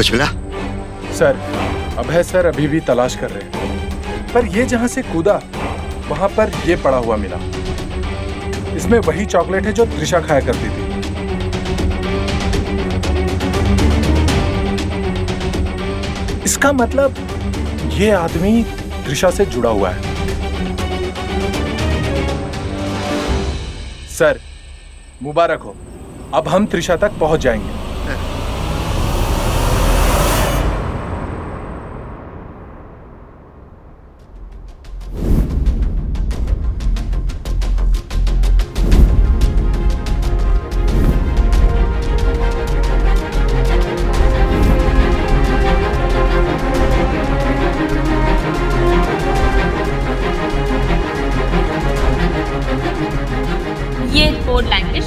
कुछ मिला? सर, अभय सर अभी भी तलाश कर रहे हैं, पर ये जहां से कूदा वहां पर ये पड़ा हुआ मिला। इसमें वही चॉकलेट है जो त्रिशा खाया करती थी। इसका मतलब ये आदमी त्रिशा से जुड़ा हुआ है। सर, मुबारक हो, अब हम त्रिशा तक पहुंच जाएंगे।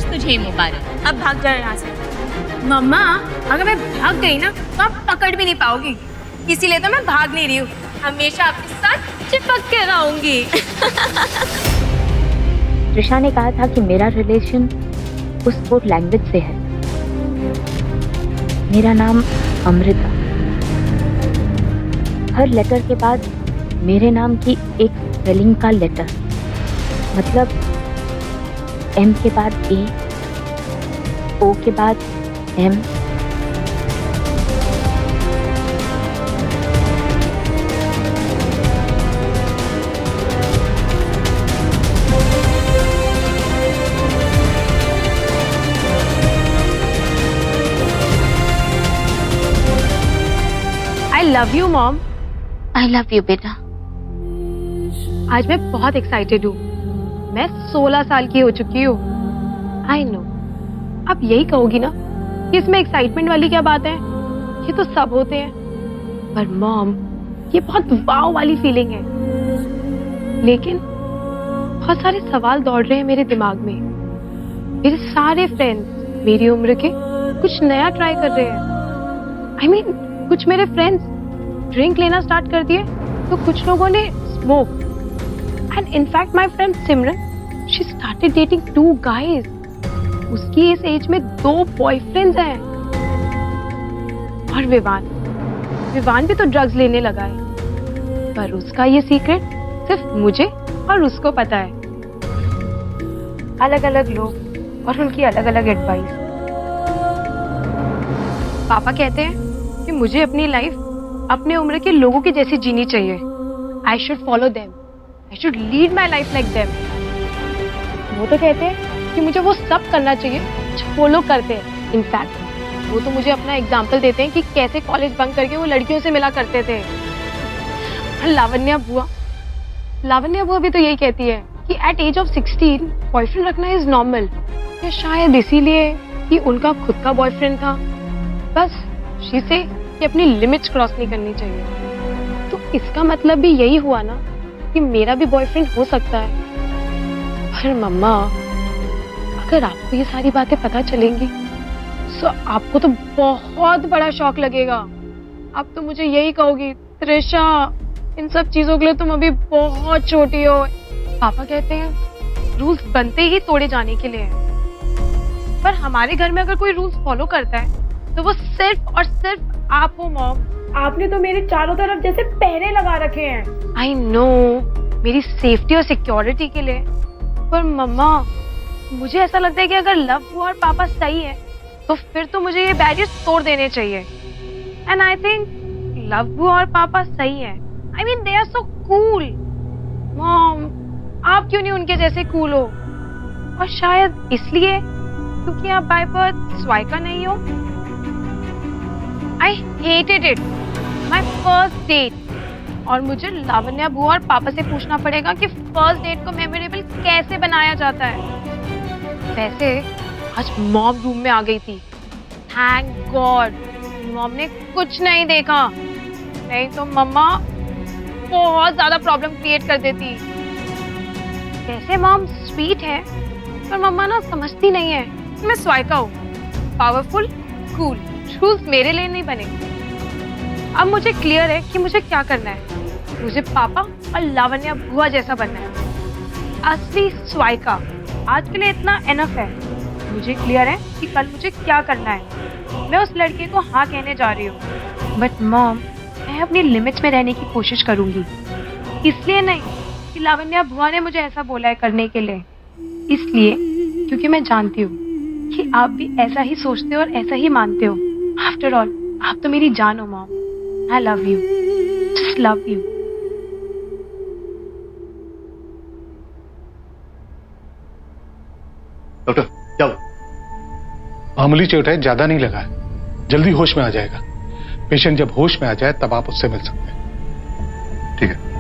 तुझे मुबारक। अब भाग जाओ यहाँ से। मम्मा, अगर मैं भाग गई ना तो आप पकड़ भी नहीं पाओगी, इसीलिए तो मैं भाग नहीं रही हूँ। हमेशा आपके साथ चिपक के रहूंगी। त्रिशा ने कहा था कि मेरा रिलेशन उस कोड लैंग्वेज से है। मेरा नाम अमृता। हर लेटर के बाद मेरे नाम की एक स्पेलिंग का लेटर, मतलब एम के बाद ए, ओ के बाद M, I love you mom. I love you बेटा। आज मैं बहुत एक्साइटेड हूँ। मैं 16 साल की हो चुकी हूँ। आई नो, आप यही कहोगी ना कि इसमें एक्साइटमेंट वाली क्या बात है, ये तो सब होते हैं। पर मॉम, ये बहुत वाव वाली फीलिंग है। लेकिन बहुत सारे सवाल दौड़ रहे हैं मेरे दिमाग में। मेरे सारे फ्रेंड्स मेरी उम्र के कुछ नया ट्राई कर रहे हैं। आई मीन, कुछ मेरे फ्रेंड्स ड्रिंक लेना स्टार्ट कर दिए, तो कुछ लोगों ने smoke. And in fact my friend Simran, she started dating 2 guys। उसकी इस एज में 2 बॉयफ्रेंड्स हैं। और विवान भी तो ड्रग्स लेने लगा है, पर उसका ये सीक्रेट सिर्फ मुझे और उसको पता है। अलग अलग लोग और उनकी अलग अलग एडवाइस। पापा कहते हैं कि मुझे अपनी लाइफ अपने उम्र के लोगों की जैसी जीनी चाहिए। I should follow them, I should lead my life like them. वो तो कहते हैं कि मुझे वो सब करना चाहिए जो वो लोग करते हैं। इनफैक्ट वो तो मुझे अपना एग्जाम्पल देते हैं कि कैसे कॉलेज बंक करके वो लड़कियों से मिला करते थे। लावण्या बुआ भी तो यही कहती है कि एट एज ऑफ 16 बॉयफ्रेंड रखना इज नॉर्मल। या शायद इसीलिए कि उनका खुद का बॉयफ्रेंड था। बस शी से कि अपनी लिमिट्स क्रॉस नहीं करनी चाहिए। तो इसका मतलब भी यही हुआ ना कि मेरा भी बॉयफ्रेंड हो सकता है। पर मम्मा, अगर आपको ये सारी बातें पता चलेंगी तो आपको तो बहुत बड़ा शॉक लगेगा। आप तो मुझे यही कहोगी, त्रिशा, इन सब चीजों के लिए तुम अभी बहुत छोटी हो। पापा कहते हैं रूल्स बनते ही तोड़े जाने के लिए हैं। पर हमारे घर में अगर कोई रूल्स फॉलो करता है तो वो सिर्फ और सिर्फ आप हो मॉम। आपने तो मेरे चारों तरफ जैसे पहरे लगा रखे हैं। आई नो, मेरी सेफ्टी और सिक्योरिटी के लिए। पर मम्मा, मुझे ऐसा लगता है कि अगर लव और पापा सही है तो फिर तो मुझे ये बैरियर्स तोड़ देने चाहिए। एंड आई थिंक लव और पापा सही है। I mean, they are so cool. Mom, आप क्यों नहीं उनके जैसे कूल हो? और शायद इसलिए क्योंकि आप बाय बर्थ स्वाइका नहीं हो। I hated it, my first date. और मुझे लावण्या बुआ और पापा से पूछना पड़ेगा कि फर्स्ट डेट को मेमोरेबल कैसे बनाया जाता है। वैसे आज मॉम रूम में आ गई थी। थैंक गॉड मॉम ने कुछ नहीं देखा, नहीं तो मम्मा बहुत ज्यादा प्रॉब्लम क्रिएट कर देती। वैसे मॉम स्वीट है, पर मम्मा ना समझती नहीं है कि मैं स्वाइका हूँ, पावरफुल, कूल। रूल्स मेरे लिए नहीं बने। अब मुझे क्लियर है कि मुझे क्या करना है। मुझे पापा और लावण्या बुआ जैसा बनना है। असली स्वाइका। आज के लिए इतना एनफ है। मुझे क्लियर है कि कल मुझे क्या करना है। मैं उस लड़के को हाँ कहने जा रही हूँ, बट मॉम मैं अपनी लिमिट्स में रहने की कोशिश करूंगी। इसलिए नहीं कि लावण्या बुआ ने मुझे ऐसा बोला है करने के लिए, इसलिए क्योंकि मैं जानती हूँ कि आप भी ऐसा ही सोचते हो और ऐसा ही मानते हो। आफ्टर ऑल आप तो मेरी जान हो mom. I love you, just love you. Doctor क्या हुआ? मामूली चोट है, ज्यादा नहीं लगा है, जल्दी होश में आ जाएगा। पेशेंट जब होश में आ जाए तब आप उससे मिल सकते हैं। ठीक है।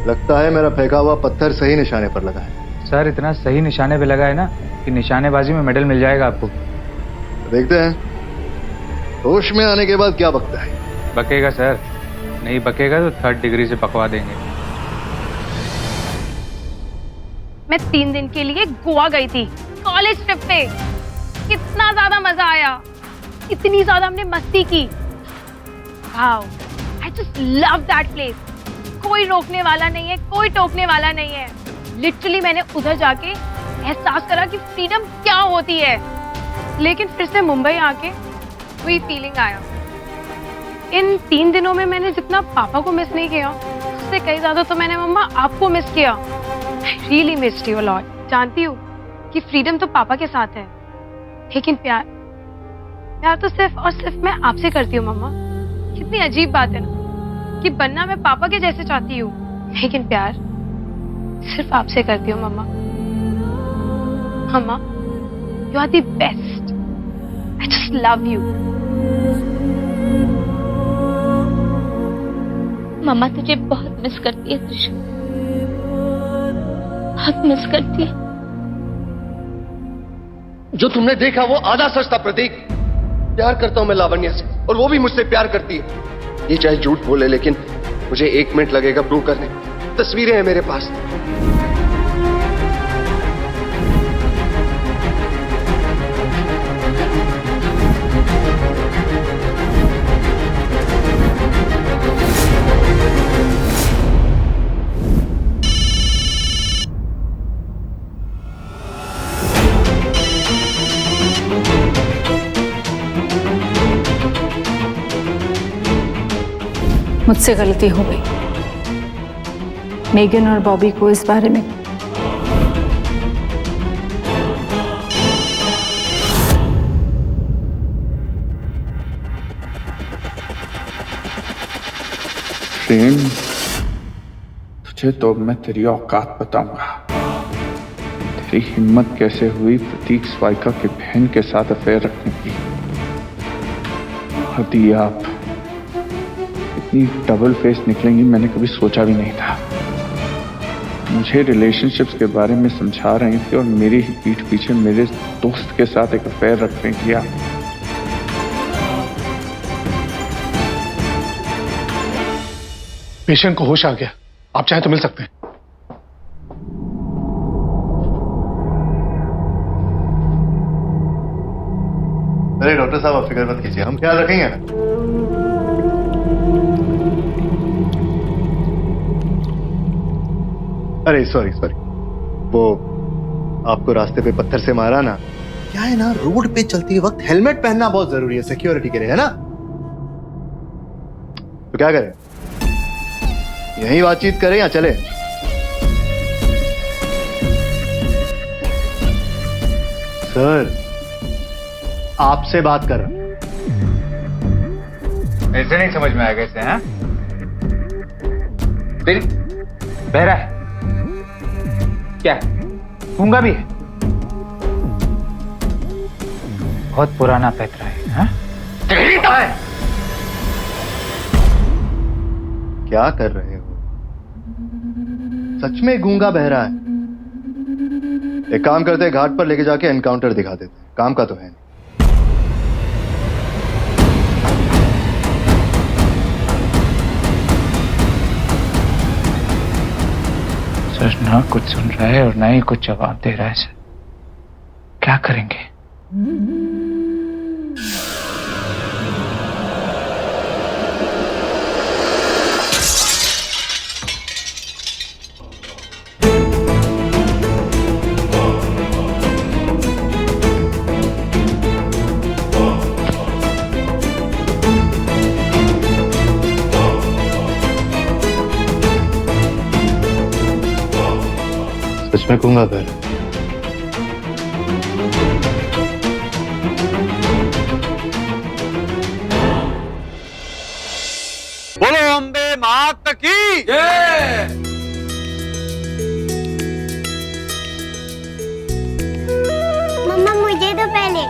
लगता है मेरा फेंका हुआ पत्थर सही निशाने पर लगा है। सर इतना सही निशाने पे लगा है ना कि निशानेबाजी में मेडल मिल जाएगा आपको। देखते हैं होश में आने के बाद क्या बकता है। बकेगा सर, नहीं बकेगा तो 3rd डिग्री से पकवा देंगे। मैं 3 दिन के लिए गोवा गई थी कॉलेज ट्रिप पे। कितना ज्यादा मजा आया, इतनी ज्यादा हमने मस्ती की। Wow, I just love that place. कोई रोकने वाला नहीं है, कोई टोकने वाला नहीं है। लिटरली मैंने उधर जाके एहसास करा कि फ्रीडम क्या होती है। लेकिन फिर से मुंबई आके वही फीलिंग आया। इन 3 दिनों में मैंने जितना पापा को मिस नहीं किया, उससे कहीं ज्यादा तो मैंने मम्मा आपको मिस किया। I really missed you a lot. जानती हूँ कि फ्रीडम तो पापा के साथ है, लेकिन प्यार तो सिर्फ और सिर्फ मैं आपसे करती हूँ मम्मा। कितनी अजीब बात है ना कि बनना मैं पापा के जैसे चाहती हूँ, लेकिन प्यार सिर्फ आपसे करती हूँ मम्मा। मम्मा, you are the best. I just love you. मम्मा तुझे बहुत मिस करती है त्रिशा, बहुत मिस करती है। जो तुमने देखा वो आधा सच था प्रतीक। प्यार करता हूं मैं लावण्या से और वो भी मुझसे प्यार करती है। ये चाहे झूठ बोले लेकिन मुझे 1 मिनट लगेगा प्रूव करने। तस्वीरें हैं मेरे पास। मुझसे गलती हो गई। मेगन और बॉबी को इस बारे में प्रेम, तुझे तो मैं तेरी औकात बताऊंगा। तेरी हिम्मत कैसे हुई प्रतीक स्वाइका की बहन के साथ अफेयर रखने की। हदी आप इतनी डबल फेस निकलेंगी मैंने कभी सोचा भी नहीं था। मुझे रिलेशनशिप्स के बारे में समझा रही थी और मेरी ही पीठ पीछे मेरे दोस्त के साथ एक अफेयर रखने की। पेशेंट को होश आ गया, आप चाहें तो मिल सकते हैं। अरे डॉक्टर साहब आप फिक्र मत कीजिए, हम ख्याल रखेंगे ना। अरे सॉरी वो आपको रास्ते पे पत्थर से मारा ना। क्या है ना, रोड पे चलते वक्त हेलमेट पहनना बहुत जरूरी है सिक्योरिटी के लिए, है ना। तो क्या करें, यहीं बातचीत करें या चले? सर आपसे बात कर रहा हूं। ऐसे नहीं समझ में आएगा इसे, हाँ? तेरी बहरा है क्या? गूंगा भी है? बहुत पुराना पैतरा है, हाँ? क्या कर रहे हो? सच में गूंगा बहरा है? एक काम करते हैं, घाट पर लेके जाके एनकाउंटर दिखा देते हैं, काम का तो है नहीं। सर ना कुछ सुन रहा है और ना ही कुछ जवाब दे रहा है सर। क्या करेंगे? सच में कहूंगा अगर बोलो अम्बे मात की जय। मम्मा मुझे तो पहले।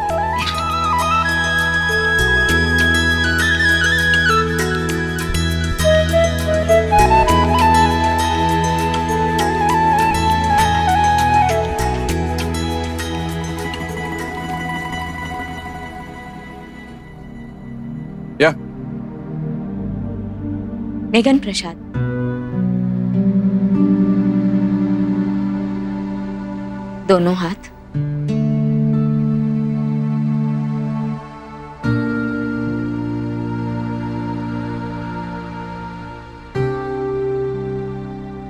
या मेघन प्रसाद, दोनों हाथ।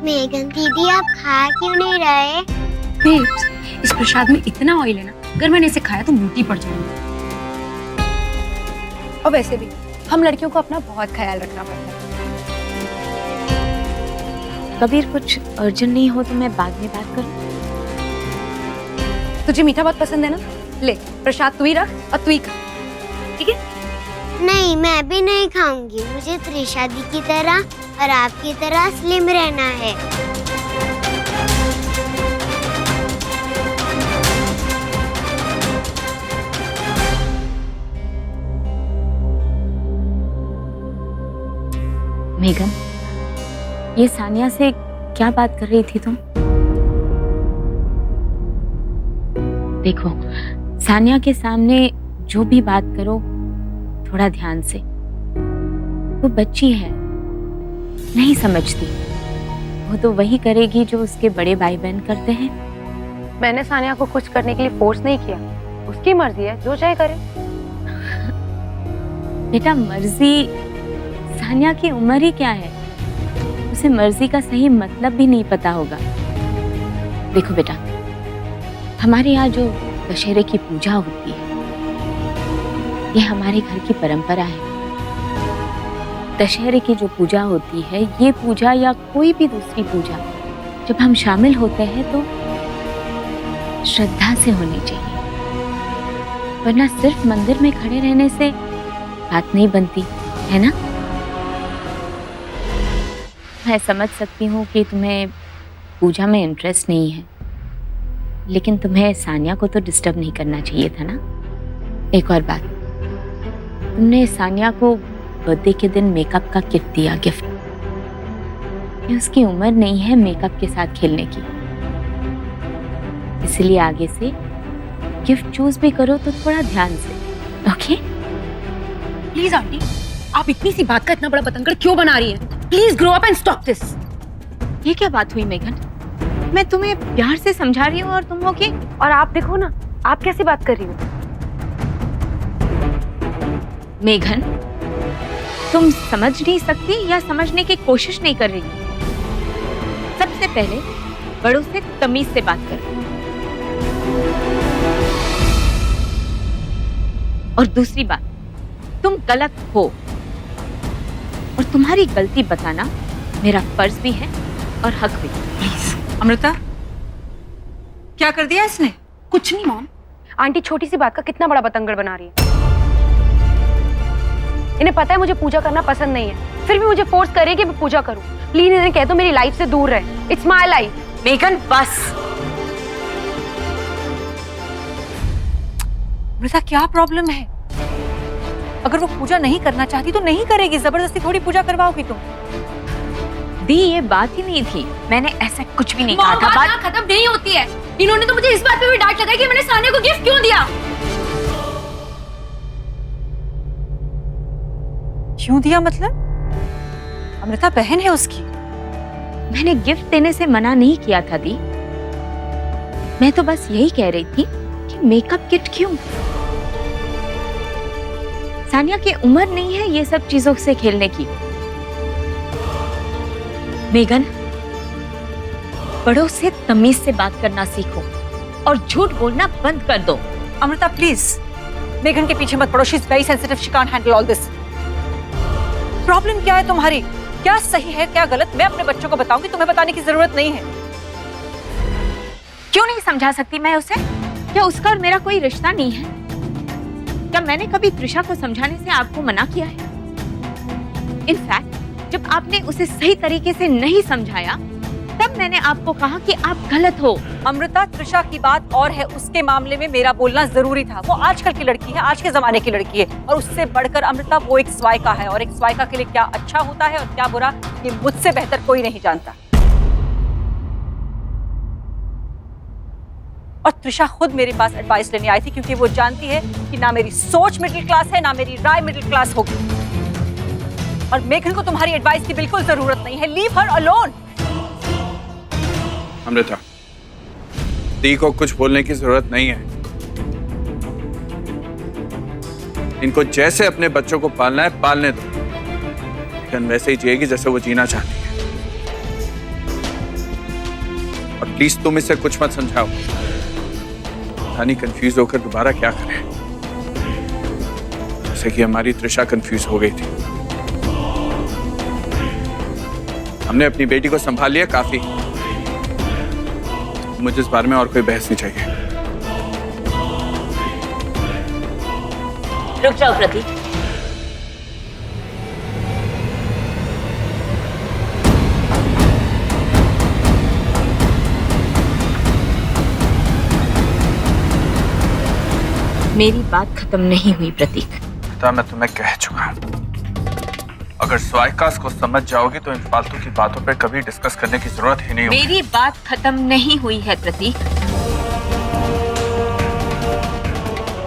मेघन दीदी आप खा क्यों नहीं रहे? बेब्स, इस प्रसाद में इतना ऑयल है ना, अगर मैंने इसे खाया तो मोटी पड़ जाऊंगी। और वैसे भी हम लड़कियों को अपना बहुत ख्याल रखना पड़ता है। कबीर, कुछ अर्जेंट नहीं हो तो मैं बाद में बात करूं? तुझे मीठा बहुत पसंद है ना, ले प्रसाद तू ही रख और तू ही खा, ठीक है? नहीं, मैं भी नहीं खाऊंगी। मुझे त्रिशा दी की तरह और आपकी तरह स्लिम रहना है। मेघन, ये सानिया से क्या बात कर रही थी तुम? देखो, सानिया के सामने जो भी बात करो थोड़ा ध्यान से। वो बच्ची है, नहीं समझती। वो तो वही करेगी जो उसके बड़े भाई बहन करते हैं। मैंने सानिया को कुछ करने के लिए फोर्स नहीं किया, उसकी मर्जी है, जो चाहे करे। बेटा, मर्जी, सानिया की उम्र ही क्या है? उसे मर्जी का सही मतलब भी नहीं पता होगा। देखो बेटा, हमारे यहाँ जो दशहरे की पूजा होती है, ये हमारे घर की परंपरा है। दशहरे की जो पूजा होती है, ये पूजा या कोई भी दूसरी पूजा, जब हम शामिल होते हैं तो श्रद्धा से होनी चाहिए, वरना सिर्फ मंदिर में खड़े रहने से बात नहीं बनती, है ना? मैं समझ सकती हूँ कि तुम्हें पूजा में इंटरेस्ट नहीं है, लेकिन तुम्हें सानिया को तो डिस्टर्ब नहीं करना चाहिए था ना। एक और बात, तुमने सानिया को बर्थडे के दिन मेकअप का किट दिया, गिफ्ट। ये उसकी उम्र नहीं है मेकअप के साथ खेलने की, इसलिए आगे से गिफ्ट चूज भी करो तो थोड़ा ध्यान से, ओके? प्लीज आंटी, आप इतनी सी बात का इतना बड़ा बतंगड़ क्यों बना रही हैं? Please grow up and stop this. ये क्या बात हुई मेघन? मैं तुम्हें प्यार से समझा रही हूँ और तुम हो कि? और आप देखो ना, आप कैसी बात कर रही हो? मेघन, तुम समझ नहीं सकती या समझने की कोशिश नहीं कर रही। सबसे पहले बड़ों से तमीज से बात करो, और दूसरी बात, तुम गलत हो और तुम्हारी गलती बताना मेरा फर्ज भी है और हक भी। प्लीज अमृता, क्या कर दिया इसने? कुछ नहीं मॉम, आंटी छोटी सी बात का कितना बड़ा बतंगड़ बना रही है। इन्हें पता है मुझे पूजा करना पसंद नहीं है, फिर भी मुझे फोर्स करे कि मैं पूजा करूं। प्लीज इन्हें कह दो मेरी लाइफ से दूर रहे। It's my life. मेघन बस। अमृता, क्या प्रॉब्लम है? अगर वो पूजा नहीं करना चाहती तो नहीं करेगी, जबरदस्ती थोड़ी पूजा करवाओगी तुम? दी, ये बात ही नहीं थी, मैंने ऐसा कुछ भी नहीं कहा था। बात खत्म नहीं होती है। इन्होंने तो मुझे इस बात पे भी डांट लगाई कि मैंने सानिया को गिफ्ट क्यों दिया। क्यों दिया मतलब? अमृता बहन है उसकी। मैंने गिफ्ट देने से मना नहीं किया था दी, मैं तो बस यही कह रही थी कि मेकअप किट क्यों? सानिया की उम्र नहीं है ये सब चीजों से खेलने की। मेघन, बड़ों से तमीज से बात करना सीखो और झूठ बोलना बंद कर दो। अमृता प्लीज, मेघन के पीछे मत पड़ो। She is very sensitive, she can't handle all this. Problem क्या है तुम्हारी? क्या सही है क्या गलत मैं अपने बच्चों को बताऊंगी, तुम्हें बताने की जरूरत नहीं है। क्यों नहीं समझा सकती मैं उसे? क्या उसका और मेरा कोई रिश्ता नहीं है? क्या मैंने कभी त्रिशा को समझाने से आपको मना किया है? इनफैक्ट जब आपने उसे सही तरीके से नहीं समझाया तब मैंने आपको कहा कि आप गलत हो। अमृता, त्रिशा की बात और है, उसके मामले में मेरा बोलना जरूरी था। वो आजकल की लड़की है, आज के जमाने की लड़की है, और उससे बढ़कर अमृता वो एक स्वायका है, और एक स्वायका के लिए क्या अच्छा होता है और क्या बुरा ये मुझसे बेहतर कोई नहीं जानता। और त्रिशा खुद मेरे पास एडवाइस लेने आई थी क्योंकि वो जानती है कि ना मेरी सोच मिडिल क्लास है ना मेरी राय मिडिल क्लास होगी। और मेघन को तुम्हारी एडवाइस की बिल्कुल जरूरत नहीं है। Leave her alone. अमृता, दी को कुछ बोलने की जरूरत नहीं है। इनको जैसे अपने बच्चों को पालना है पालने दो, लेकिन वैसे ही जिएगी जैसे वो जीना चाहती है। और प्लीज तुम इसे कुछ मत समझाओ, रानी कंफ्यूज होकर दोबारा क्या करे, जैसे कि हमारी त्रिशा कंफ्यूज हो गई थी। हमने अपनी बेटी को संभाल लिया, काफी। मुझे इस बारे में और कोई बहस नहीं चाहिए। रुक जाओ प्रतीक। मेरी बात खत्म नहीं हुई प्रतीक। पता, मैं तुम्हें कह चुका हूं, अगर स्वायकास को समझ जाओगी तो इन फालतू की बातों पे कभी डिस्कस करने की जरूरत ही नहीं होगी। मेरी बात खत्म नहीं हुई है प्रतीक,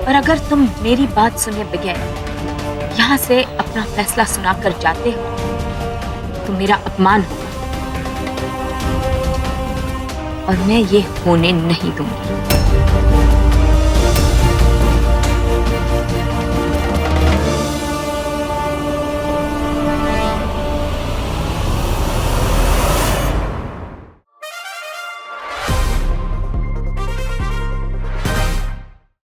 और अगर तुम मेरी बात सुने बगैर यहाँ से अपना फैसला सुनाकर जाते हो तो मेरा अपमान होगा, और मैं ये होने नहीं दूंगी।